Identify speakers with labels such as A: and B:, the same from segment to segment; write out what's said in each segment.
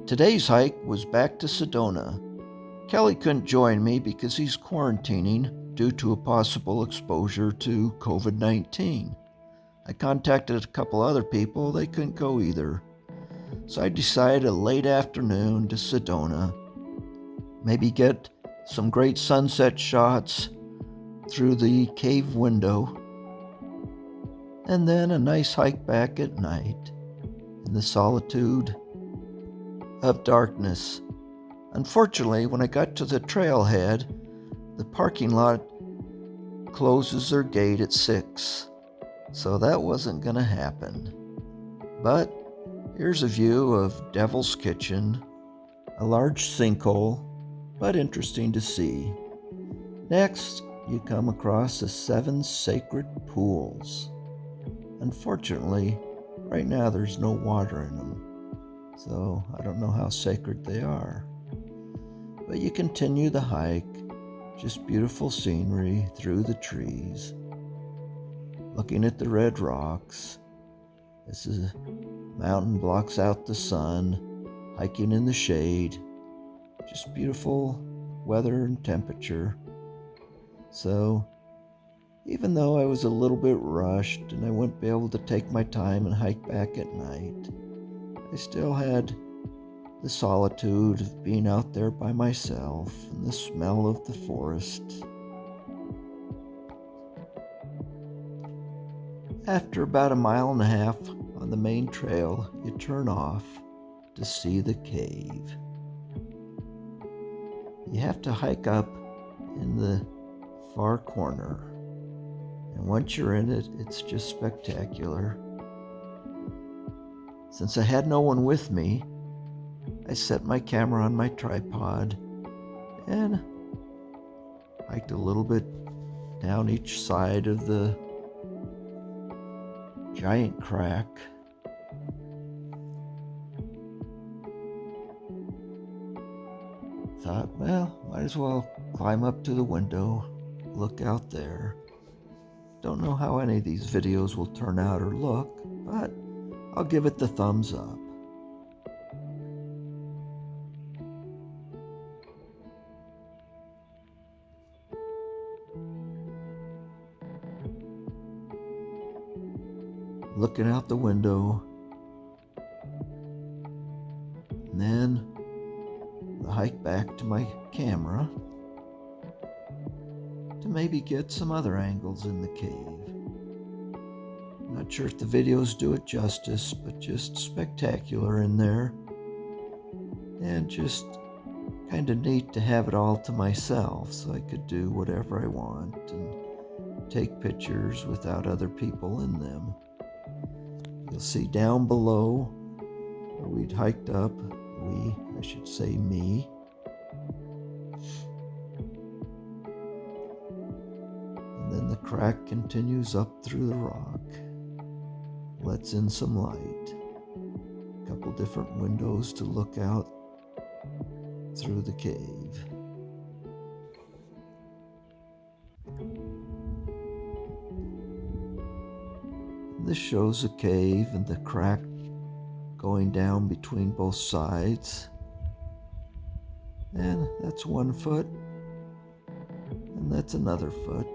A: Today's hike was back to Sedona. Kelly couldn't join me because he's quarantining due to a possible exposure to COVID-19. I contacted a couple other people, they couldn't go either. So I decided a late afternoon to Sedona, maybe get some great sunset shots through the cave window, and then a nice hike back at night in the solitude of darkness. Unfortunately, when I got to the trailhead, the parking lot closes their gate at 6, so that wasn't going to happen. But here's a view of Devil's Kitchen, a large sinkhole, but interesting to see. Next, you come across the 7 sacred pools. Unfortunately, right now there's no water in them, so I don't know how sacred they are. But you continue the hike, just beautiful scenery through the trees, looking at the red rocks as the mountain blocks out the sun, hiking in the shade, just beautiful weather and temperature. So even though I was a little bit rushed and I wouldn't be able to take my time and hike back at night, I still had the solitude of being out there by myself and the smell of the forest. After about 1.5 miles on the main trail, you turn off to see the cave. You have to hike up in the far corner, and once you're in it, it's just spectacular. Since I had no one with me, I set my camera on my tripod and hiked a little bit down each side of the giant crack. Thought, well, might as well climb up to the window, look out there. Don't know how any of these videos will turn out or look, but I'll give it the thumbs up. Looking out the window, and then the hike back to my camera to maybe get some other angles in the cave. Not sure if the videos do it justice, but just spectacular in there, and just kind of neat to have it all to myself so I could do whatever I want and take pictures without other people in them. You'll see down below where we'd hiked up, I should say me. And then the crack continues up through the rock, lets in some light. A couple different windows to look out through the cave. This shows a cave and the crack going down between both sides. And that's 1 foot, and that's another foot.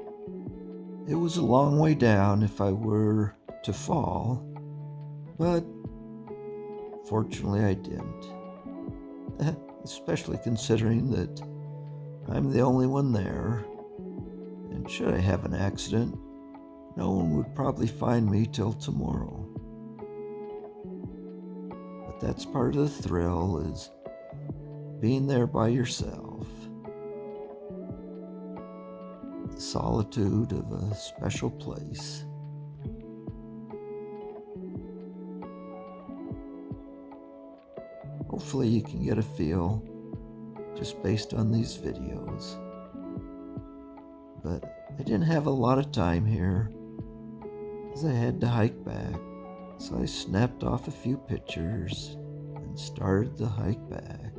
A: It was a long way down if I were to fall, but fortunately I didn't. Especially considering that I'm the only one there, and should I have an accident, no one would probably find me till tomorrow. But that's part of the thrill, is being there by yourself. The solitude of a special place. Hopefully you can get a feel just based on these videos. But I didn't have a lot of time here, as I had to hike back, so I snapped off a few pictures and started the hike back.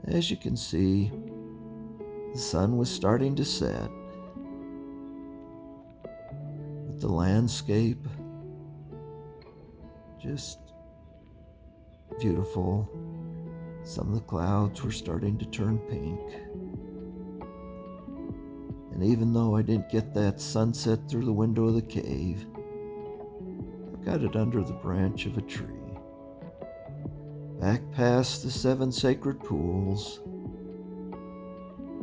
A: As you can see, the sun was starting to set, with the landscape just beautiful Some of the clouds were starting to turn pink. And even though I didn't get that sunset through the window of the cave, I got it under the branch of a tree. Back past the 7 sacred pools,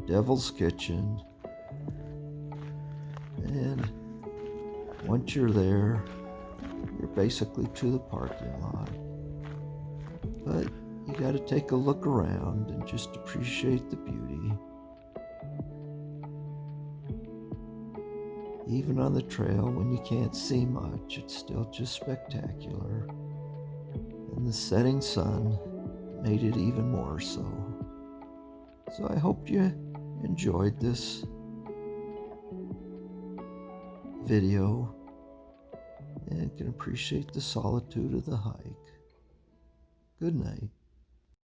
A: Devil's Kitchen, and once you're there, you're basically to the parking lot. But you got to take a look around and just appreciate the beauty. Even on the trail, when you can't see much, it's still just spectacular. And the setting sun made it even more so. So I hope you enjoyed this video and can appreciate the solitude of the hike. Good night.